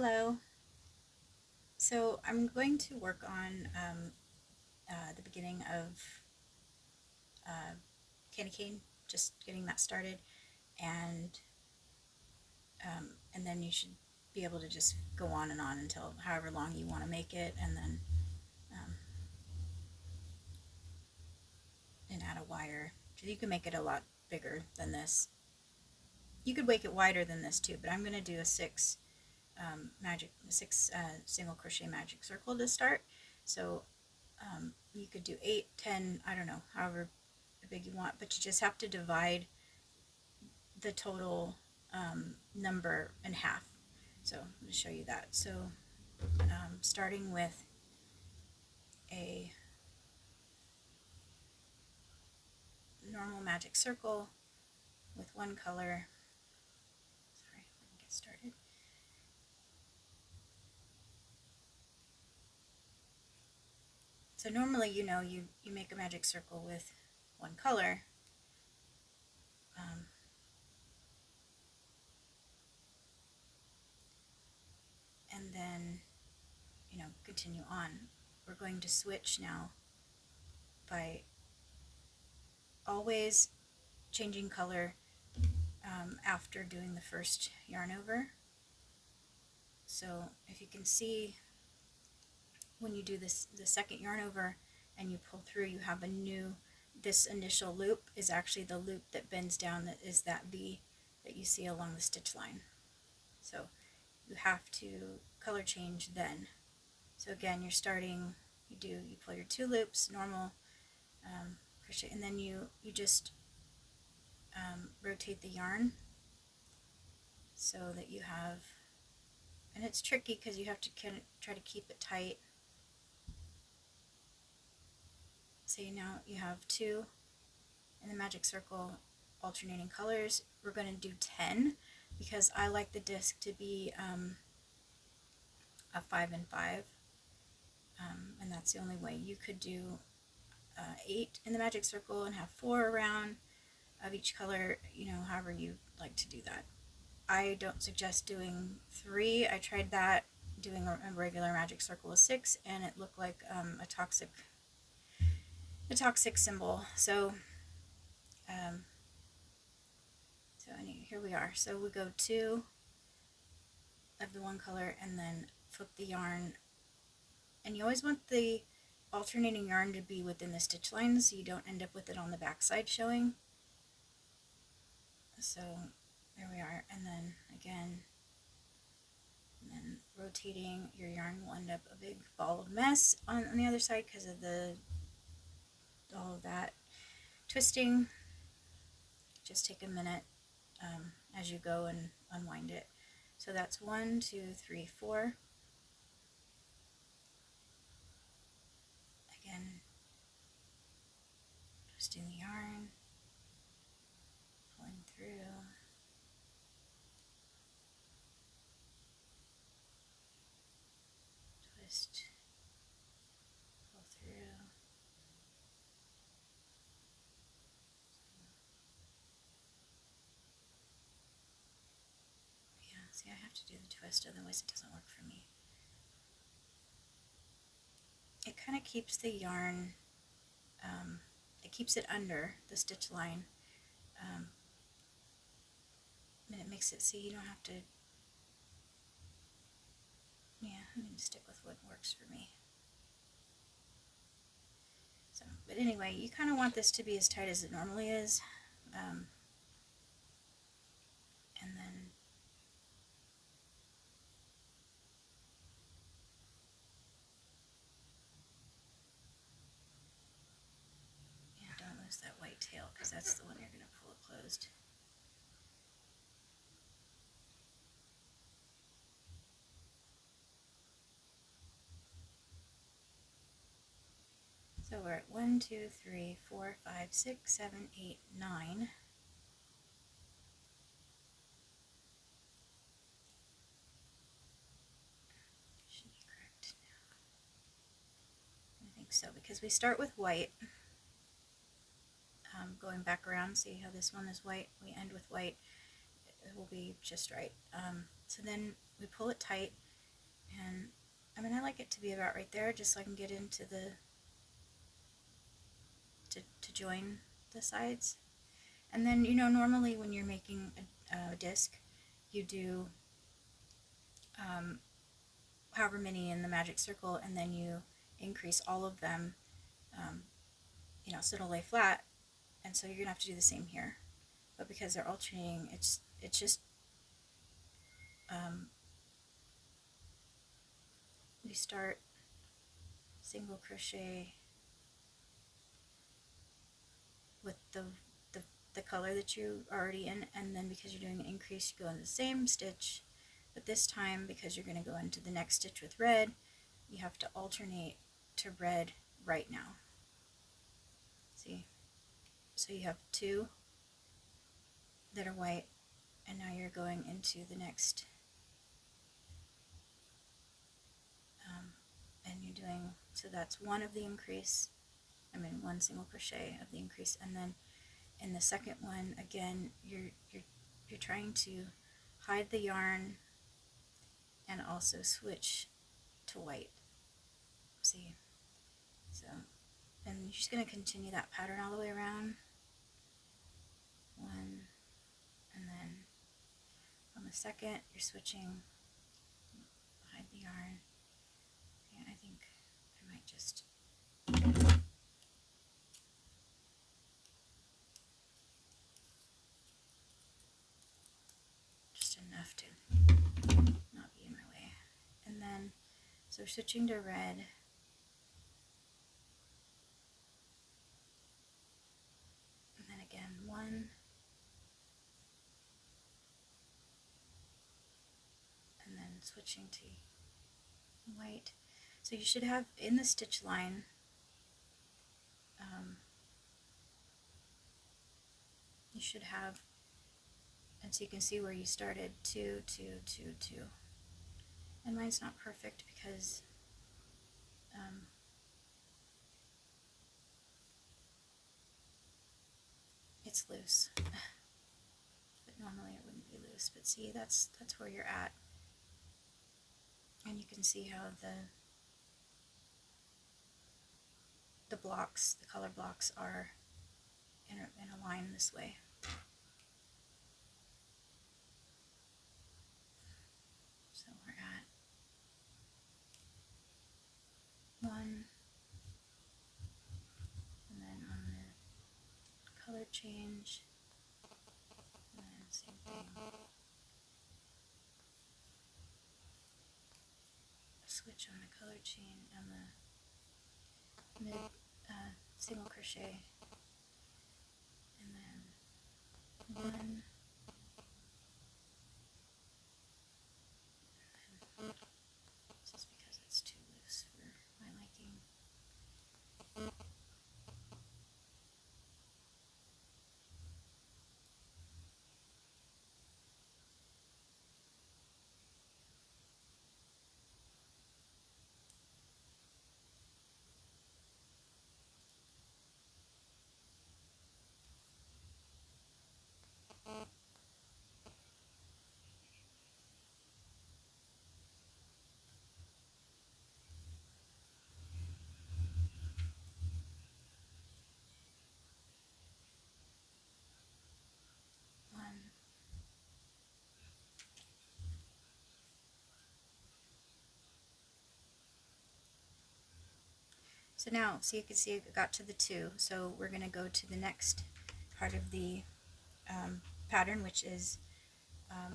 Hello. So I'm going to work on the beginning of uh, candy cane, just getting that started, and and then you should be able to just go on until however long you want to make it, and then um, and add a wire. You can make it a lot bigger than this. You could make it wider than this too, but I'm going to do a six single crochet magic circle to start. So you could do 8, 10, I don't know, however big you want, but you just have to divide the total number in half. So I'm going to show you that. So starting with a normal magic circle with one color. Sorry, let me get started. So normally, you make a magic circle with one color. Um, and then, continue on. We're going to switch now by always changing color after doing the first yarn over. So if you can see, when you do the second yarn over and you pull through, you have this initial loop is actually the loop that bends down, that is that V that you see along the stitch line. So you have to color change then. So again, you pull your two loops, normal crochet, and then you just rotate the yarn so that you have, and it's tricky because you have to kind of try to keep it tight. So now you have two in the magic circle alternating colors. We're going to do 10 because I like the disc to be a 5 and 5, and that's the only way. You could do 8 in the magic circle and have 4 around of each color, however you like to do that. I don't suggest doing 3. I tried that, doing a regular magic circle with 6, and it looked like a toxic symbol. So anyway, here we are. So we go 2 of the one color and then flip the yarn, and you always want the alternating yarn to be within the stitch line so you don't end up with it on the back side showing. So there we are, and then again, and then rotating your yarn will end up a big ball of mess on the other side because of all of that twisting. Just take a minute as you go and unwind it. So that's 1, 2, 3, 4. Again, twisting the yarn, pulling through, twist, pull through. Yeah, see, I have to do the twist, otherwise it doesn't work for me. It kind of keeps the yarn, it keeps it under the stitch line, and it makes it so you don't have to, yeah, I'm going to stick with what works for me. So, but anyway, you kind of want this to be as tight as it normally is, and then yeah, don't lose that white tail because that's the one you're going to pull it closed. So we're at 1, 2, 3, 4, 5, 6, 7, 8, 9. Should be correct now. I think so, because we start with white, going back around. See how this one is white? We end with white. It will be just right. So then we pull it tight, And I mean, I like it to be about right there, just so I can get into the to join the sides. And then, you know, normally when you're making a disc, you do however many in the magic circle, and then you increase all of them, um, you know, so it'll lay flat. And so you're gonna have to do the same here. But because they're alternating, it's just um, you start single crochet with the, the color that you are already in, and then because you're doing an increase, you go in the same stitch, but this time, because you're going to go into the next stitch with red, you have to alternate to red right now. See? So you have two that are white, and now you're going into the next, and you're doing, so that's one of the increase, one single crochet of the increase, and then in the second one, again, you're trying to hide the yarn and also switch to white. See? So, and you're just going to continue that pattern all the way around. One, and then on the second, you're switching, hide the yarn. And I think I might just enough to not be in my way. And then, so we're switching to red. And then again, one, and then switching to white. So you should have in the stitch line, you should have, and so you can see where you started, 2, 2, 2, 2. And mine's not perfect because it's loose. But normally it wouldn't be loose. But see, that's where you're at. And you can see how the blocks, the color blocks, are in a line this way. So we're at 1, and then on the color change, and then same thing. Switch on the color chain and the mid single crochet, and then 1. Just because it's too loose for my liking. So now, so you can see it got to the 2. So we're going to go to the next part of the pattern, which is a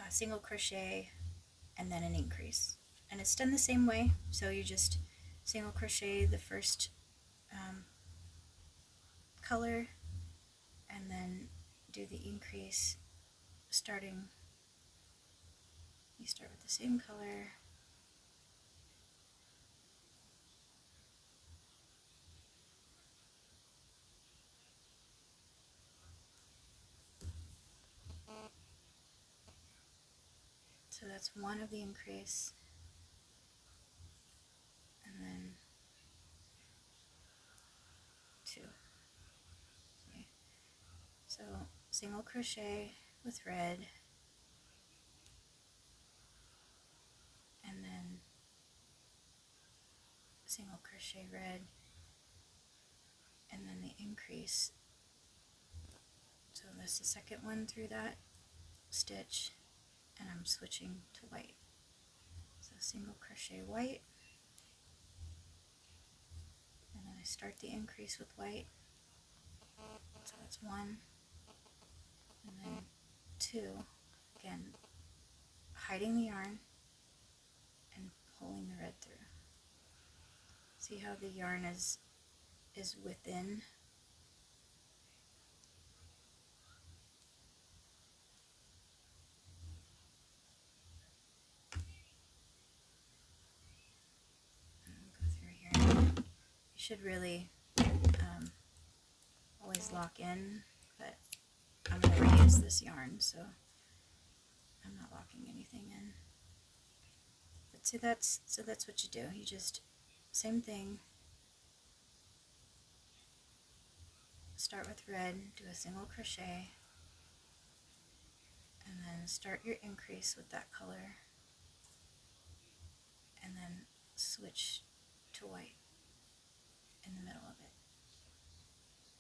single crochet and then an increase. And it's done the same way. So you just single crochet the first color and then do the increase starting, you start with the same color, so that's one of the increase, and then 2. Okay. So single crochet with red, single crochet red, and then the increase. So that's the second one through that stitch, and I'm switching to white. So single crochet white, and then I start the increase with white. So that's one, and then two, again hiding the yarn and pulling the red through. See how the yarn is within. Go through here. You should really always lock in, but I'm going to reuse this yarn, so I'm not locking anything in. But see, that's what you do. You just, same thing, start with red, do a single crochet, and then start your increase with that color, and then switch to white in the middle of it.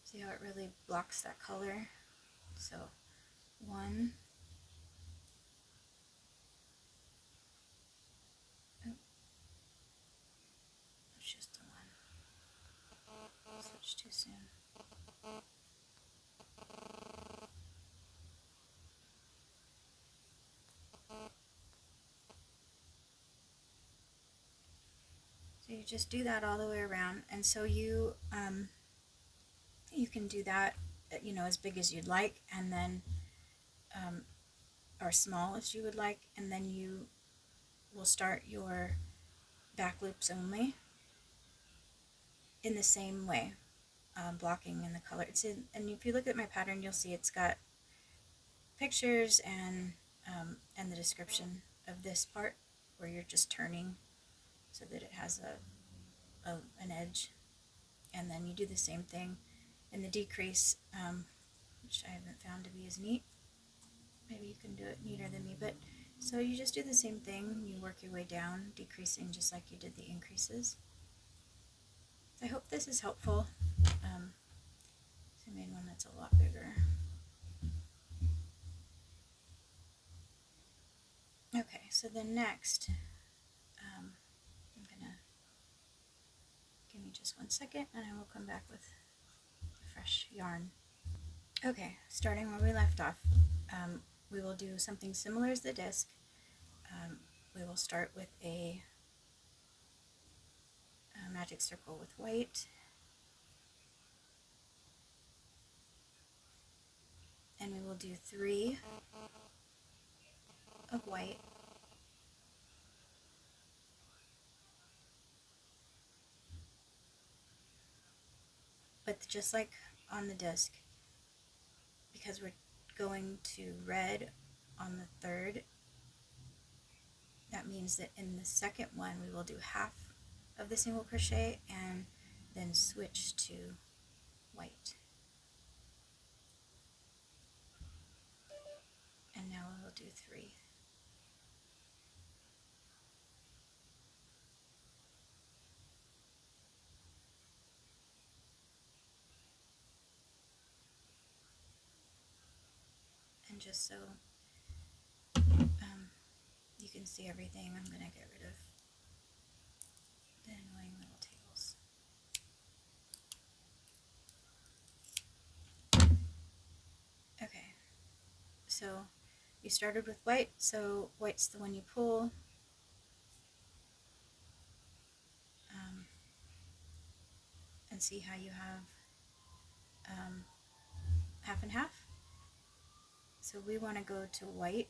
See how it really blocks that color? So one, oh, it's just the one. Switch too soon. So you just do that all the way around, and so you can do that, as big as you'd like, and then or small as you would like, and then you will start your back loops only in the same way, blocking in the color. And if you look at my pattern, you'll see it's got pictures and the description of this part where you're just turning so that it has an edge, and then you do the same thing in the decrease, which I haven't found to be as neat. Maybe you can do it neater than me, but so you just do the same thing. You work your way down, decreasing just like you did the increases. I hope this is helpful. I made one that's a lot bigger. Okay, so then next, I'm gonna give me just 1 second, and I will come back with fresh yarn. Okay, starting where we left off, we will do something similar as the disc. We will start with a magic circle with white, and we will do 3 of white, but just like on the disc, because we're going to red on the third, that means that in the second one we will do half of the single crochet and then switch to white. And now we will do 3. And just so you can see everything, I'm going to get rid of the annoying little tails. Okay, so you started with white, so white's the one you pull. And see how you have half and half. So we want to go to white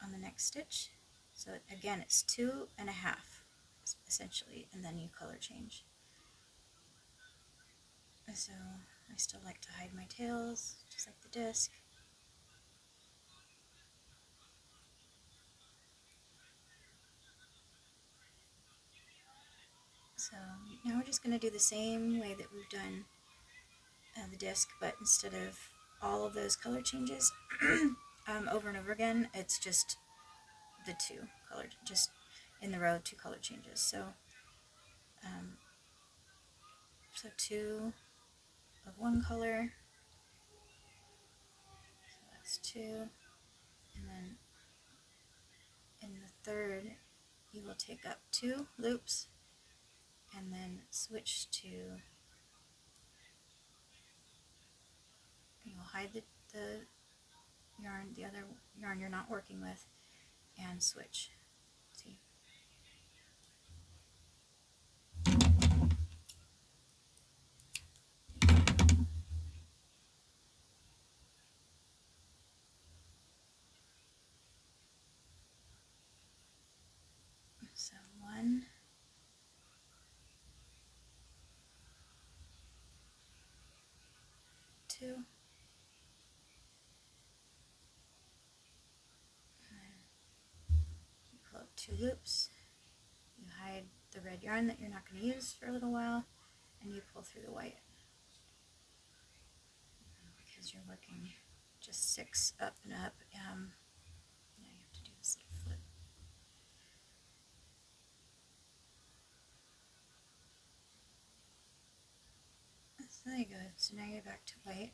on the next stitch. So again, it's 2 1/2 essentially, and then you color change. So I still like to hide my tails, just like the disc. So now we're just going to do the same way that we've done the disc, but instead of all of those color changes over and over again, it's just the 2 color, just in the row, 2 color changes. So So 2 of one color, so that's 2, and then in the third you will take up 2 loops and then switch to, you'll hide the yarn, the other yarn you're not working with, and switch. See? So 1, 2, and then you pull up 2 loops, you hide the red yarn that you're not going to use for a little while, and you pull through the white. Because you're working just 6 up and up, now you have to do this little flip. So there you go. So now you're back to white.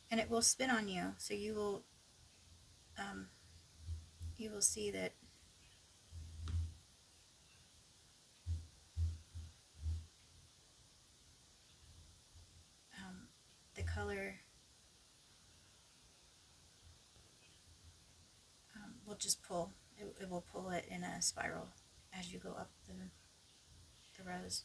And it will spin on you, so you will see that the color will just pull. It will pull it in a spiral as you go up the rows.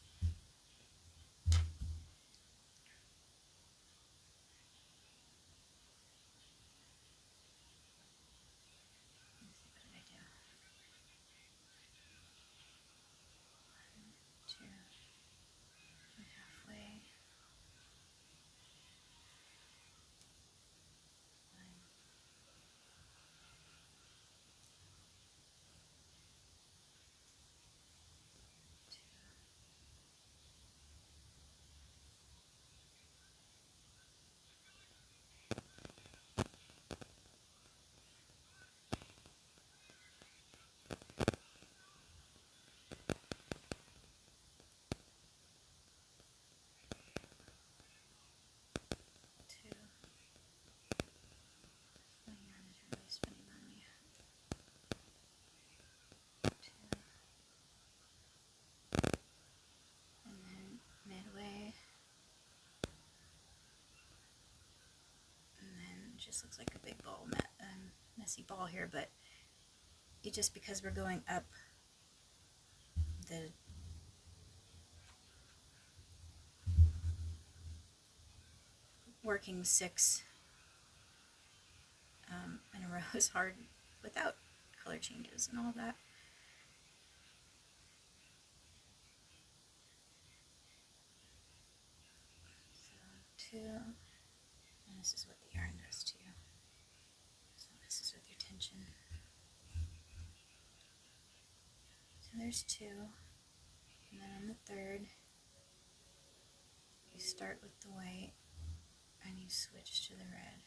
Just looks like a big ball, messy ball here, but it just, because we're going up the working 6 in a row is hard without color changes and all that. So 2, and this is what the yarn does to you. So this is with your tension. So there's 2, and then on the third, you start with the white and you switch to the red.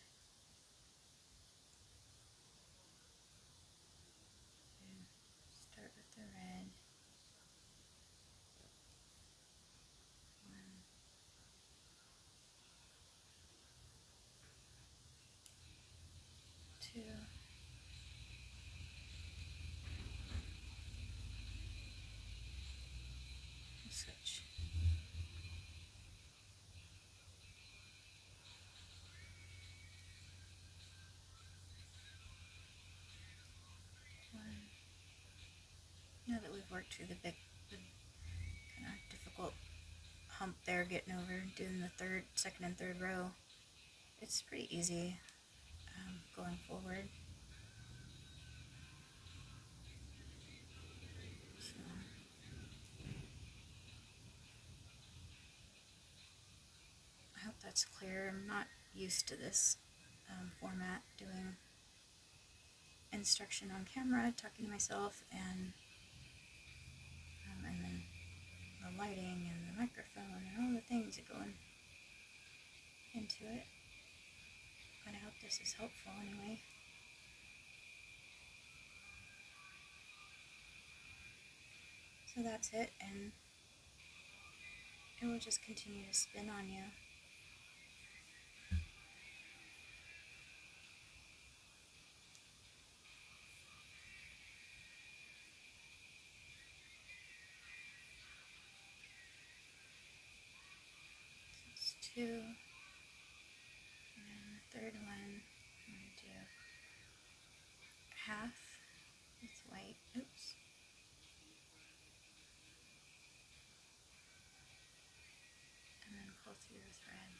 Start with the red. 1, 2, switch. Now that we've worked through the kind of difficult hump there, getting over doing the second and third row, it's pretty easy going forward. So, I hope that's clear. I'm not used to this format, doing instruction on camera, talking to myself, and then the lighting and the microphone and all the things that go into it. But I hope this is helpful anyway. So that's it, and it will just continue to spin on you. It's two, and then the third one, I'm going to do half with white, oops, and then pull through with red.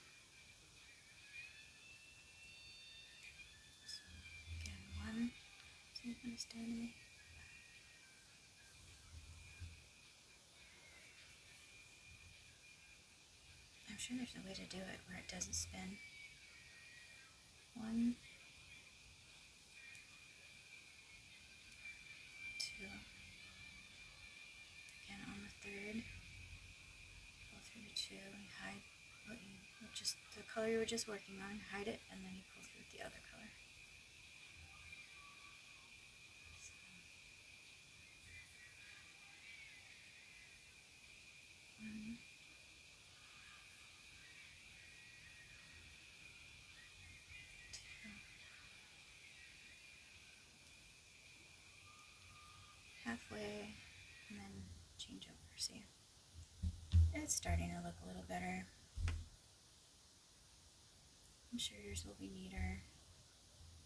So again, one, see if it's doing me. I'm sure there's a way to do it where it doesn't spin. One, two, again on the third, pull through the two, and hide what you just the color you were just working on, hide it, and then you pull through with the other color. So, one, two, halfway, and then change over. See, it's starting to look a little better. I'm sure yours will be neater.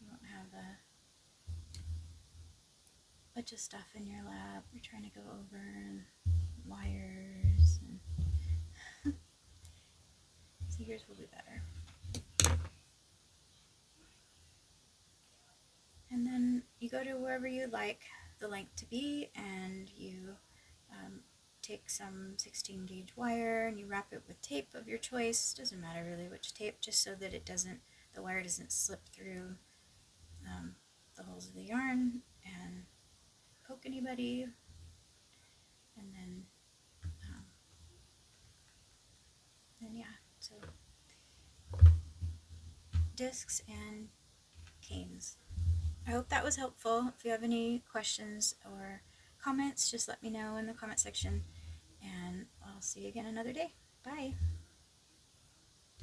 You won't have a bunch of stuff in your lap you're trying to go over, and wires, and so yours will be better. And then you go to wherever you'd like the length to be, and you take some 16 gauge wire and you wrap it with tape of your choice. Doesn't matter really which tape, just so that the wire doesn't slip through the holes of the yarn and poke anybody. And then yeah, so discs and canes. I hope that was helpful. If you have any questions or comments, just let me know in the comment section, and I'll see you again another day. Bye.